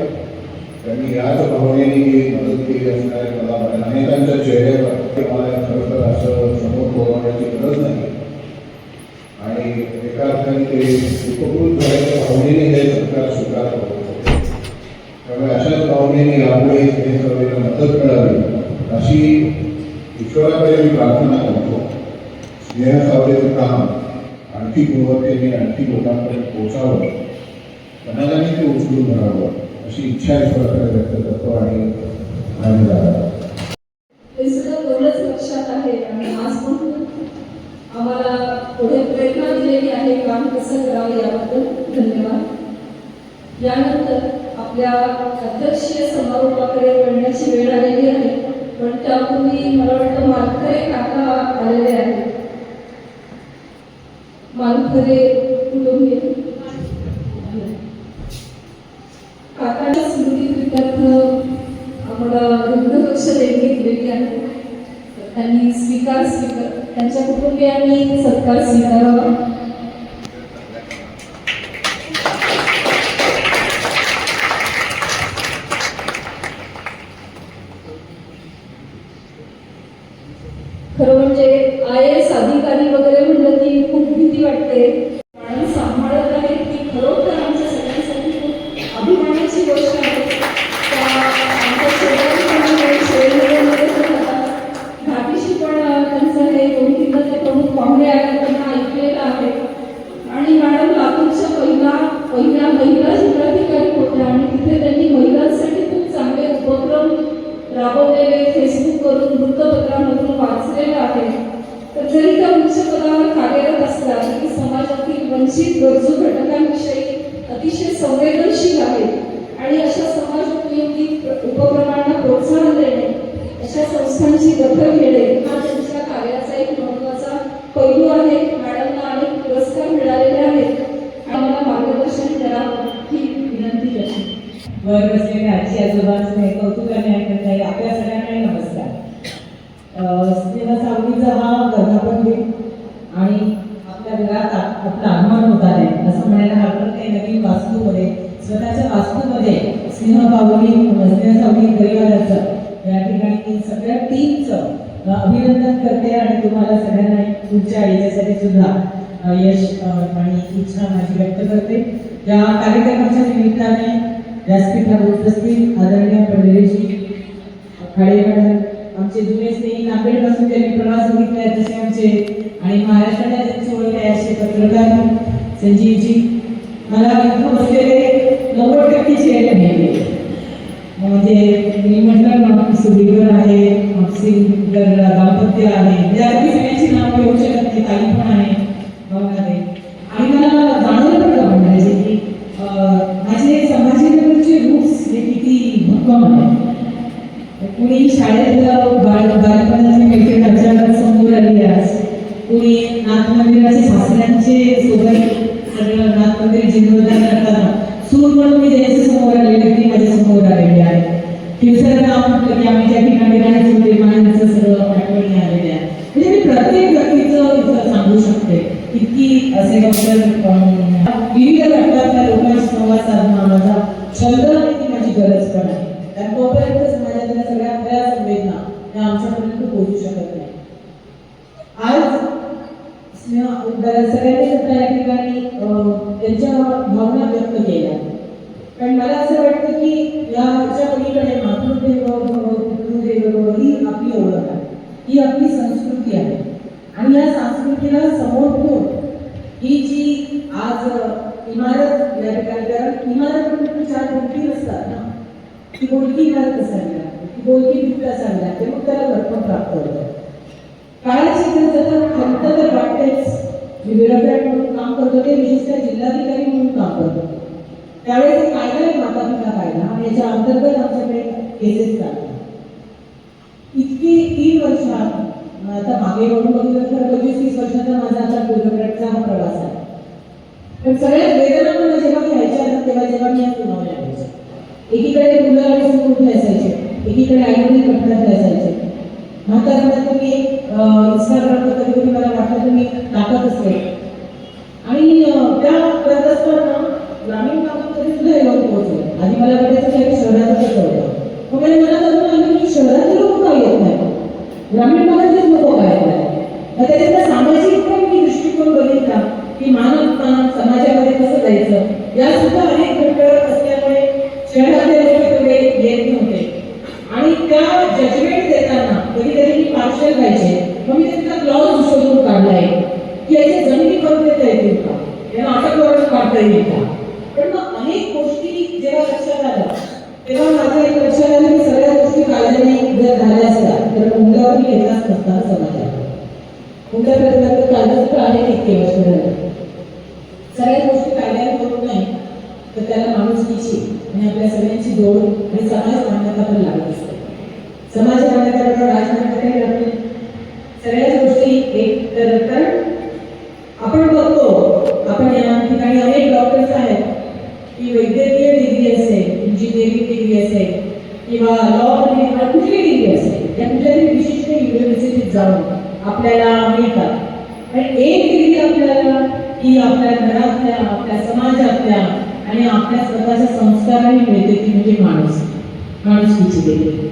त्यांनी याच भावनेने मदत केली असणारे मला अनेकांच्या चेहऱ्यावर मला खरं तर असं समोर बोलवण्याची गरज नाही आणि एका अर्थाने ते उपकृत झाल्याच्या भावनेने हे सरकार स्वीकार करतो. त्यामुळे अशाच भावनेने यापुढे हे सर्वांना मदत मिळावी अशी ईश्वराकडे मी प्रार्थना करतो. स्नेह सावलेचं काम आणखी गुणवत्तेने आणखी लोकांपर्यंत पोहोचावं, समाजाने ते उचलून धरावं अशी इच्छा ईश्वराकडे व्यक्त करतो आणि हे सगळं एवढंच लक्षात आहे आणि आज पण आम्हाला पुढे प्रेरणा दिलेली आहे काम कसं करावं याबद्दल धन्यवाद. यानंतर आपल्या अध्यक्षीय समारोपाकडे वळण्याची वेळ आलेली आहे, पण त्यापूर्वी मला वाटतं मालखरे काका आलेले आहेत. मालखरे कुटुंबीय काकाच्या स्मृतीप्रित्यर्थ आम्हाला दुग्धकक्ष देणगी दिलेली आहे. त्यांनी त्यांच्या कुटुंबियांनी सत्कार स्वीकारावा. खरं म्हणजे IAS अधिकारी वगैरे म्हणलं की खूप भीती वाटते. आणि सांभाळत आहेत ती खरोखर आमच्या सगळ्यांसाठी खूप अभिमानाची गोष्ट आहे. आमच्या शेजारी घाटीशी पण त्यांचं हे 2-3 प्रमुख पाहुणे आहेत. राबवलेले फेसबुकवरून वृत्तपत्रामधून वाचलेलं आहे. तर जरी त्या उच्च पदावर कार्यरत असल्या तरी समाजातील वंचित गरजू घटकांविषयी अतिशय संवेदनशील आहेत आणि अशा समाजोपयोगी उपक्रमांना प्रोत्साहन देणे, अशा संस्थांची दखल घेणे हा त्यांच्या कार्याचा एक महत्त्वाचा पैलू आहे. मॅडमना अनेक पुरस्कार मिळालेले आहेत आणि मला मार्गदर्शन करावं ही विनंती करते. वर बसलेल्या आजी आजोबांचे कौतुकाने ऐकत आहे. आपल्या सगळ्यांना नमस्कार. स्नेहा सावलीचा हा वर्धापन दिन आणि आपल्या घरात आपला आगमन होत आहे असं म्हणायला हरकत नाही. नवीन वास्तूमध्ये स्वतःच्या वास्तूमध्ये स्नेहा सावली परिवाराचं या ठिकाणी सगळ्या टीमचं अभिनंदन करते आणि तुम्हाला सगळ्यांना पुढच्या याच्यासाठी सुद्धा यश आणि इच्छा माझी व्यक्त करते. या कार्यक्रमाच्या निमित्ताने व्यासपीठावर उपस्थित आदरणीय पंढरीजी खाडे मॅडम, आमचे जुने स्नेही नांदेडपासून त्यांनी प्रवास बघितलाय तसे आमचे आणि महाराष्ट्राला त्यांची ओळख आहे असे पत्रकार संजीवजी, मला इथं बसलेले 90% चेहरे मिळाले. म्हणजे मी म्हटलं ना सुडीकर आहे, मक्सिंगर दाम्पत्य आहे, म्हणजे अगदी सगळ्यांची नावं घेऊ शकत नाही. ताई पण आहे भावनाने. आणि मला जाणवलं पण का म्हणायचे की माझे संभाजीनगरचे रूट्स हे किती भक्कम आहे. कुणी शाळेतलं बालपणाची मैत्रीण अचानक समोर आली आज, कुणी नाथ मंदिराचे सासऱ्यांचे सोबत सगळं नाथ मंदिर जीर्णोद्धार करताना सूर म्हणून मी त्यांच्या समोर आलेली व्यक्ती माझ्या समोर आलेली आहे. तिसरं नाव म्हटलं की आम्ही ज्या ठिकाणी राहायचो ते माणसाचं सगळं आठवणी आलेल्या आहे. म्हणजे मी प्रत्येक व्यक्तीचं इथं सांगू शकते. इतकी असे डॉक्टर विविध घटकातल्या लोकांशी संवाद साधणं माझा छंद आणि ती माझी गरज पण आहे. कारण तोपर्यंत समाजातल्या सगळ्या खऱ्या संवेदना या आमच्यापर्यंत पोहोचू शकत नाही. आज सगळ्यांनी सुद्धा या ठिकाणी त्यांच्या भावना व्यक्त केल्या. पण मला असं वाटतं की याच्या पलीकडे मातृदेवो भव पितृदेवो भव ही आपली ओळख आहे, ही आपली संस्कृती आहे. आणि या संस्कृतीला समोर ठेवून ही जी आज इमारत या ठिकाणी, कारण इमारत म्हणजे 4 भिंती नसतात ना, ती बोलकी इमारत असावी लागते, ती बोलकी भिंत असावी लागते, मग त्याला घरपण प्राप्त होतं. काळाची गरज खंत तर वाटतेच. मी ब्युरोक्रॅट म्हणून काम करतो ते विशेषतः जिल्हाधिकारी म्हणून काम करतो. त्यावेळेस कायदा आहे माता पिता कायदा आणि याच्या अंतर्गत आमच्याकडे केसेस चालतात. इतकी 3 वर्षात आता मागे वळून बघितलं तर 25-30 वर्षाचा माझा आता ब्युरोक्रॅटचा हा प्रवास आहे. पण सगळ्यात वेदना मला जेव्हा घ्यायच्या ना तेव्हा जेव्हा मी या सुनावण्या घ्यायच्या. एकीकडे मुलं आणि सुरू असायचे, एकीकडे आईवडील कटकट असायचे. म्हाताऱ्यांना तुम्ही इंस्टाग्रामवर कधी कधी मला वाटलं तुम्ही टाकतच नाही. आणि त्या करत असताना ग्रामीण भागामध्ये सुद्धा हे लोक पोहोचले. आधी मला वाटायचं की शहरातच होतं. मग मला करून आलं की शहरातले लोक काय येत नाही, ग्रामीण भागातलेच लोक काय येत नाही. मग त्याच्यातला सामाजिक पण मी दृष्टिकोन बघितला की मानवता समाजामध्ये कसं जायचं या सुद्धा अनेक घटक असल्यामुळे शहरातले लोक तेवढे येत नव्हते. आणि त्या जजमेंट देताना कधी कधी मी पार्शल व्हायचे. मग मी त्याचा क्लॉज शोधून काढलाय की याच्या जमिनी करून देता येतील का, यांना अटक वरून काढता येईल का. पण मग अनेक गोष्टी जेव्हा लक्षात आल्या तेव्हा माझ्या एक लक्षात आलं की सगळ्या गोष्टी कायद्याने जर झाल्या असत्या तर मुंडावरही घेतलाच नसता समाजाला. मुंडा प्रत्येक कायद्याचं आहे इतके वर्ष झालं. सगळ्या गोष्टी कायद्याने करू नाही तर त्याला माणुसकीची आणि आपल्या सगळ्यांची जोड आणि समाज मान्यता पण लागत असते. समाज मान्यता राजमान्यता लागते. सगळ्याच गोष्टी एक तर आपण बघतो, आपण या ठिकाणी अनेक डॉक्टर्स आहेत की वैद्यकीय डिग्री असेल, इंजिनिअरिंग डिग्री असेल किंवा लॉ किंवा कुठली डिग्री असेल, या कुठल्यातरी विशिष्ट युनिव्हर्सिटीत जाऊन आपल्याला मिळतात. आणि एक डिग्री आपल्याला ही आपल्या घरातल्या, आपल्या समाजातल्या आणि आपल्या स्वतःच्या संस्काराने मिळते ती म्हणजे माणुसकीची डिग्री.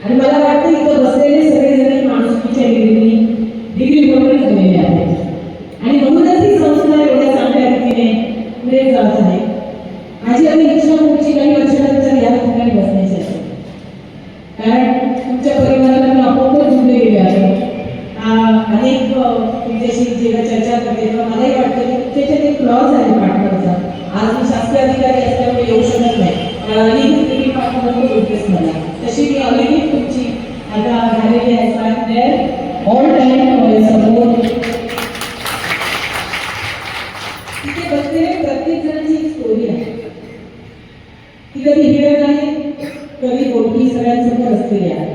आणि मला वाटतं इथं बसलेले सगळेजण माणुसकीच्या डिग्री बरोबर झालेले आहेत. आणि म्हणूनच ही संस्था एवढ्या चांगल्या रीतीने पुढे जात आहे. माझी आता इच्छा पुढची काही वर्षानंतर या ठिकाणी बसण्याची आहे. कारण तुमच्या परिवाराला मी आपोआपच जुळले गेले आहे. अनेक तुमच्याशी जेव्हा चर्चा करते तेव्हा मलाही वाटतं की तुमच्याच्यात एक क्लॉज आहे पार्टनरचा. आज मी शासकीय अधिकारी असल्यामुळे येऊ शकत नाही, अलिखित पार्टनर होतेच मला, तशी मी अलिखित है ऑल टाइम फॉर सपोर्ट. तिथे बसलेले प्रत्येक जणांची एक स्टोरी आहे. ती कधी हिरट आहे, कधी बोलकी, सगळ्यांसमोर असलेली आहे.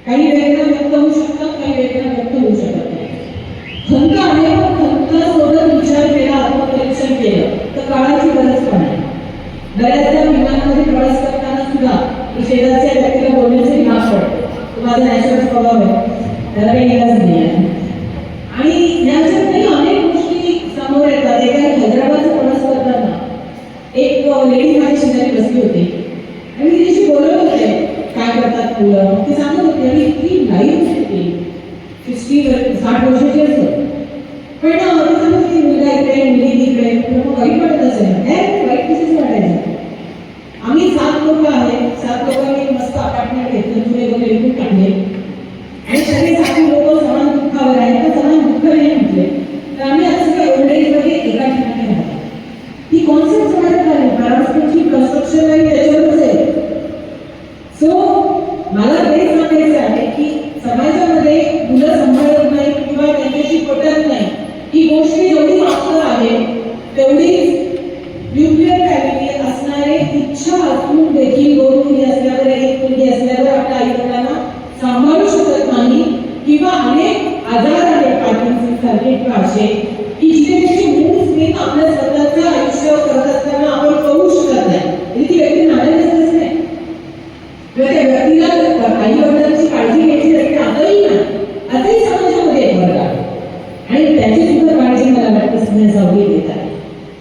काही वेदना व्यक्त होऊ शकतात, काही वेदना व्यक्त होऊ शकत नाही. खंत आहे, पण खंतासोबत विचार केला, आत्मपरीक्षण केलं तर काळाची गरज पण आहे. बऱ्याचदा विमानामध्ये प्रवास करताना सुद्धा शेजारच्या व्यक्तीला बोलण्याचे भाग पडतो. तो माझा नॅचरल स्वभाव आहे, त्याला काही इलाज नाही आहे. आणि याच्यातही अनेक गोष्टी समोर येतात. एका हैदराबादचा प्रवास करताना एक लेडी माझी शेजारी बसली होती आणि मी तिची बोलत होते, काय करतात मुलं, ती सांगत होती. आणि इतकी लाईफ होती, 60 वर्षाची असत. पण ती मुलगा इकडे, मुली तिकडे, मग वाईट वाटत असेल ना, वाईट कशीच वाटायचं. आम्ही 7 लोक आहेत, 7 लोकांनी मस्त अपार्टमेंट घेतलं, तुले वगैरे विकून टाकले आणि सगळे 7 लोक समान दुःखावर आहेत. तर समान दुःख नाही म्हटले तर आम्ही आता सगळ्या ओल्डेजमध्ये एका ठिकाणी राहतो. ही कॉन्सेप्ट वाढत आली, महाराष्ट्राची कन्स्ट्रक्शन आहे त्याच्यावरच आहे. सो मला हे सांगायचं आहे की समाजामध्ये मुलं सांभाळत नाही किंवा त्यांच्याशी पटत नाही, ही गोष्ट जेवढी वास्तव आहे तेवढी न्यूक्लिअर फॅमिली असणारे इच्छा असून देखील 2 मुली असल्यावर, 1 मुलगी असल्यावर आपल्या आईवडिलांना सांभाळू शकत नाही. किंवा अनेक आजार आहेत पार्किन्सन सारखे असे की जिथे त्याची मूळ स्क्रीन आपल्या स्वतःचं आयुष्य करत असताना आपण करू शकत नाही. आणि ती व्यक्ती नारायणच नाही किंवा त्या व्यक्तीला आई वडिलांची काळजी घ्यायची व्यक्ती आताही नाही. आताही समाजामध्ये एक वर्ग आहे आणि त्याची सुद्धा काळजी मला वाटतं स्नेहसावली देत आहे.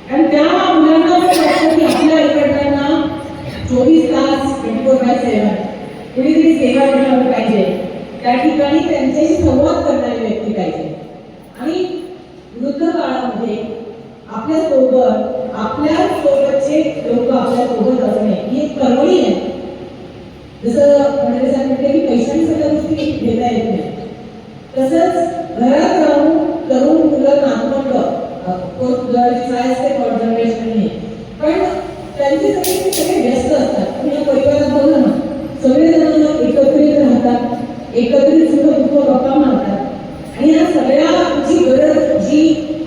कारण त्या मुलांना वाटतं की आपल्या आईवडिलांना 24 तास 24/7 कुणीतरी सेवा करणार पाहिजे, त्या ठिकाणी त्यांच्याशी संवाद करणारी व्यक्ती पाहिजे. आणि वृद्ध काळामध्ये आपल्या सोबतचे लोक आपल्या सोबत असणे ही एक परवडी आहे. जसं म्हणाले सांगितले की पैशांनी सगळ्या गोष्टी घेता येत नाही, तसंच घरात राहून तरुण मुलं नातवंड जनरेशन पण त्यांचे सगळे व्यस्त असतात. तुम्ही या परिवारात बघा ना, सगळेजण एकत्रित राहतात, एकत्रित सुद्धा दुःख गप्पा मारतात आणि या सगळ्याची गरज, जी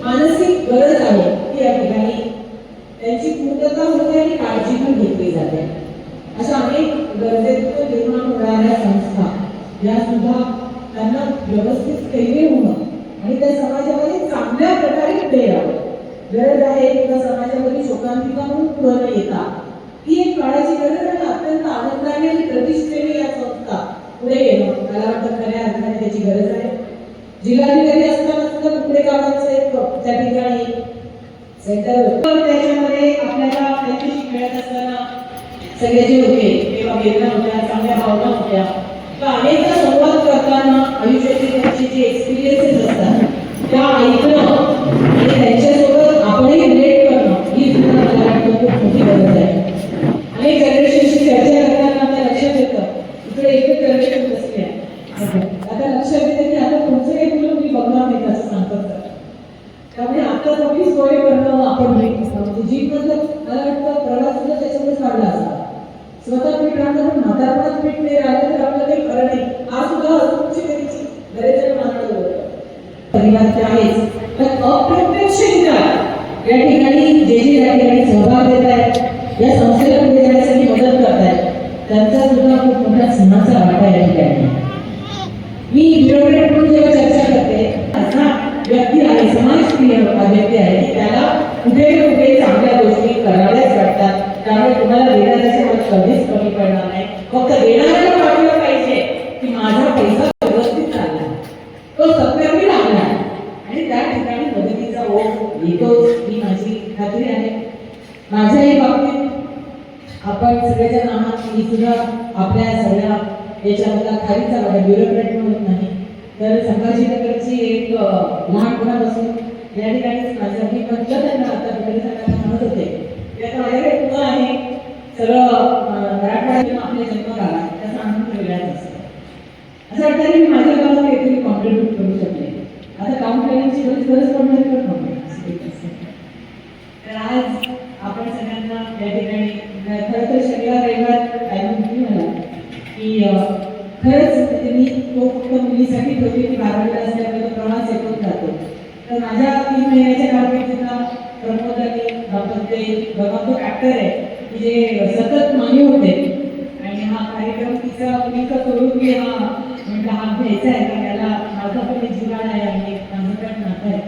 मानसिक गरज आहे ती या ठिकाणी त्यांची पूर्तता होते आणि काळजी पण घेतली जाते. अशा अनेक गरजेतून निर्माण होणाऱ्या संस्था या सुद्धा त्यांना व्यवस्थित स्थैर्य होणं आणि त्या समाजामध्ये चांगल्या प्रकारे पुढे यावं. गरज आहे किंवा समाजामध्ये शोकांतिका म्हणून पुढे न येता ही एक काळाची गरज आणि अत्यंत आनंदाने आणि प्रतिष्ठेने या संस्था पुढे येणं मला वाटतं खऱ्या अर्थाने त्याची गरज आहे. जिल्हाधिकारी असताना सुद्धा कुकडे गावांचं एक त्या ठिकाणी सेंटर होतं. त्याच्यामध्ये आपल्याला त्यांच्याशी खेळत असताना सगळे जे होते तेव्हा वेदना होत्या, चांगल्या भावना होत्या. तर अनेकदा संवाद करताना आयुष्याचे त्यांचे जे एक्सपिरियन्सेस असतात त्या ऐकणं आणि त्यांच्यासोबत आपणही रिलेट करणं ही सुद्धा मला वाटतं खूप मोठी गरज आहे. अनेक जनरेशनशी चर्चा करताना आपल्या लक्षात येतं इकडे एकच जनरेशन बसले आहे. आता लक्षात येतं की आता पुढचं काही मुलं मी बघणार नाही असं सांगतात. त्यामुळे आता सगळी सोय करणं आपण म्हणजे जीवनमधलं मला वाटतं प्रवास सुद्धा त्याच्यामुळे काढला असता. स्वतः पीठ राहणं पण म्हातारपणात पीठ नाही राहिलं तर आपलं काही खरं नाही. हा सुद्धा असुरक्षिततेची बरेच जण मानलं होतं. परिवार आहेच पण अप्रत्यक्षरित्या या ठिकाणी जे या ठिकाणी सहभाग देत आहेत, या संस्थेला पुढे जाण्यासाठी मदत करत आहेत, त्यांचा सुद्धा खूप मोठा सिंहाचा वाटा या ठिकाणी. मी ब्युरोक्रेट म्हणून जेव्हा चर्चा करते असा व्यक्ती आहे, समाजप्रिय व्यक्ती आहे की त्याला कुठे ना कुठे चांगल्या गोष्टी कराव्याच वाटतात. त्यामुळे तुम्हाला देणाऱ्याचे मत कधीच कमी पडणार नाही. फक्त देणाऱ्याला वाटलं पाहिजे की माझा पैसा व्यवस्थित चालला, तो सत्कारणी लागला आणि त्या ठिकाणी मदतीचा ओघ येतोच ही माझी खात्री आहे. माझ्याही बाबतीत आपण सगळेजण आहात, मी सुद्धा आपल्या सगळ्या याच्यामधला खालीचा माझ्या ब्युरोक्रेट म्हणत नाही तर संभाजीनगरची एक लहानपणापासून या ठिकाणीच माझं मी म्हटलं त्यांना आता सांगायला म्हणत होते की आता माझ्याकडे पुन्हा आहे सगळं मराठवाड्यातून आपल्या जन्म आला त्याचा आनंद वेगळाच असतो. असं वाटतं की माझ्या गावाला काहीतरी कॉन्ट्रीब्यूट करू शकते. आता काम करण्याची बरीच गरज पडणार पण नव्हती. तर आज आपण सगळ्यांना या ठिकाणी खरं तर शनिवार रविवार टाईम दिली मला की खरंच तिथे मी तो फक्त मुलीसाठी ठेवली की 12वीला असल्यामुळे तो प्रवास येतून जातो. तर माझ्या 3 महिन्याच्या कारकिर्दीतला प्रमोद आणि दाम्पत्य बनवतो ऍक्टर आहे की जे सतत मागे होते आणि हा कार्यक्रम तिचा उल्लेख करून की हा म्हणजे हा घ्यायचा आहे कारण याला माझा पण एक जुगाड आहे आणि माझं पण नातं आहे.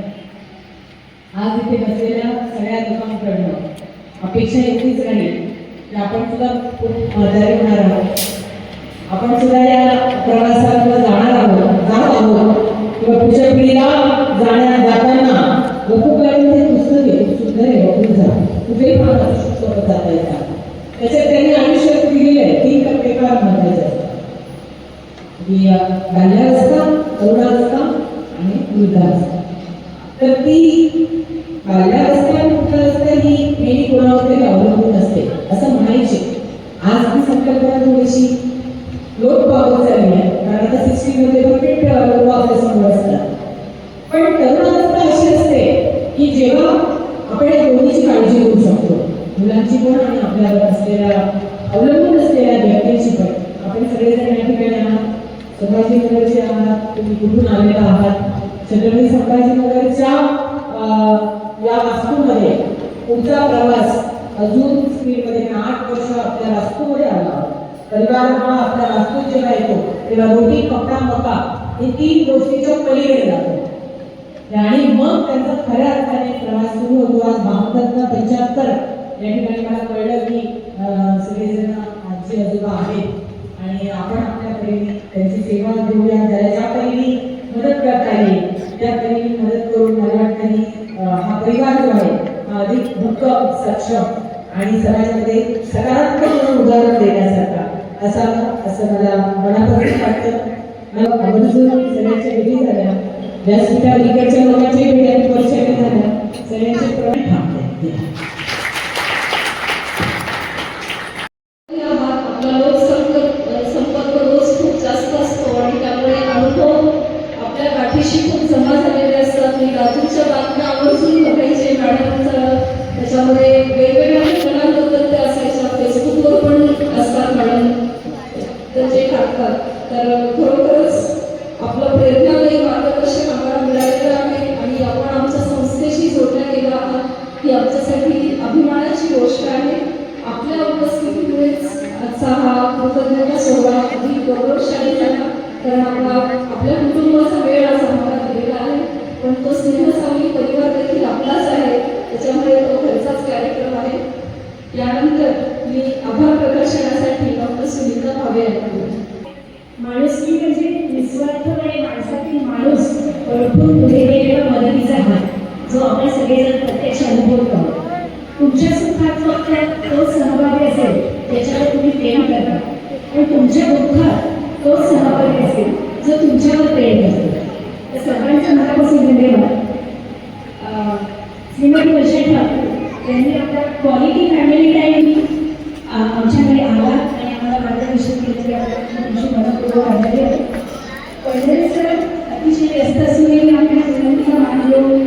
आज इथे बसलेल्या सगळ्या लोकांकडनं अपेक्षा एवढीच राहील की आपण सुद्धा खूप आजारी होणार आहोत, आपण सुद्धा या प्रवासात जाणार आहोत किंवा पुढच्या पिढीला जाताना गोकुळाने ते पुस्तक आहे खूप सुंदर आहे बघून कुठेही सोबत जाता येतात. त्याच्यात त्यांनी आयुष्यात दिलेलं आहे 3 टप्पे फार महत्वाचे असतात की बाल्यावस्था, तरुणावस्था आणि वृद्धावस्था. तर ती बाल्यावस्था आणि वृद्धावस्था ही नेहमी कोणावरती अवलंबून असते असं म्हणायचे. आज ती संकल्पना थोडीशी लोक पावत चालली आहे कारण आता 60 मध्ये परफेक्ट लोक आपल्या समोर असतात. पण तरुणावस्था अशी असते की जेव्हा आपण या दोन्हीची काळजी घेऊ शकतो, मुलांची पण आणि आपल्यावर असलेल्या अवलंबून असलेल्या व्यक्तींची पण. आपण सगळेजण या ठिकाणी आहात, संभाजीनगरचे आहात, तुम्ही कुठून आलेला आहात. छत्रपती संभाजीनगरच्या या वास्तूमध्ये पुढचा प्रवास अजून स्पीडमध्ये 8 वर्ष आपल्या वास्तूमध्ये आला. परिवार हा आपल्या वास्तूत जेव्हा येतो तेव्हा रोटी, कपडा, मका हे 3 गोष्टीच्या पलीकडे जातो आणि मग त्यांचा खऱ्या अर्थाने प्रवास सुरू होतो. आज 72-75 या ठिकाणी मला कळलं की सगळेजण आजी आजोबा आहेत आणि आपण आपल्या परीने त्यांची सेवा देऊया. ज्या परीने मदत करता येईल त्या परीने मदत करून मला वाटतं की हा परिवार जो आहे हा अधिक भक्कम, सक्षम आणि समाजामध्ये सकारात्मक उदाहरण देण्यासारखा असं मला मनापासून वाटतं. मला आवर्जून सगळ्यांच्या भेटी झाल्या, व्यासपीठावर इकडच्या लोकांच्या भेटी परिचय झाल्या, सगळ्यांचे प्रमाण थांबले. आपला संपर्क रोज खूप जास्त असतो आणि त्यामुळे अनुभव आपल्या गाठीशी खूप जमा झालेले असतात. मी लातूरच्या बातम्या आवर्जून बघायचे मॅडमचं, त्याच्यामध्ये वेगवेगळ्या घटनांबद्दल ते असायच्या, फेसबुकवर पण असतात मॅडम तर जे टाकतात. तर खरोखरच आपलं प्रेरणादायी मार्गदर्शन आम्हाला मिळालेलं आहे आणि आपण आमच्या संस्थेशी जोडल्या गेला आहात ही आमच्यासाठी अभिमानाची गोष्ट आहे. आपल्या उपस्थितीमुळेच आजचा हा कृतज्ञता सोहळा अधिक गौरवशाली झाला कारण आपल्या कुटुंबाचा वेळ आज आम्हाला दिलेला आहे. पण तो स्नेहसावली परिवार देखील आपलाच आहे, त्याच्यामुळे तो घरचाच कार्यक्रम आहे. यानंतर मी आभार प्रदर्शनासाठी डॉक्टर सुनीता भावे यांना. माणुसकी म्हणजे निस्वार्थपणे माणसातील माणूस ओळखून पुढे गेलेला मदतीचा हात जो आपण सगळेजण प्रत्यक्ष अनुभवतो. तुमच्या सुखात फक्त तो सहभागी असेल त्याच्यावर तुम्ही प्रेम करता आणि तुमच्या दुःखात तो सहभागी असेल जो तुमच्यावर प्रेम करतो. तर सर्वांच्या मनापासून धन्यवाद. श्रीमती वर्षा ठाकूर यांनी आपल्या क्वालिटी फॅमिली टाईम आमच्याकडे आला आणि आम्हाला मार्गदर्शन केलं त्याबद्दल तुमची मनपूर्वक आभारी आहे. पहिले सर अतिशय व्यस्त असूनही आपल्या विनंतीला मान देऊन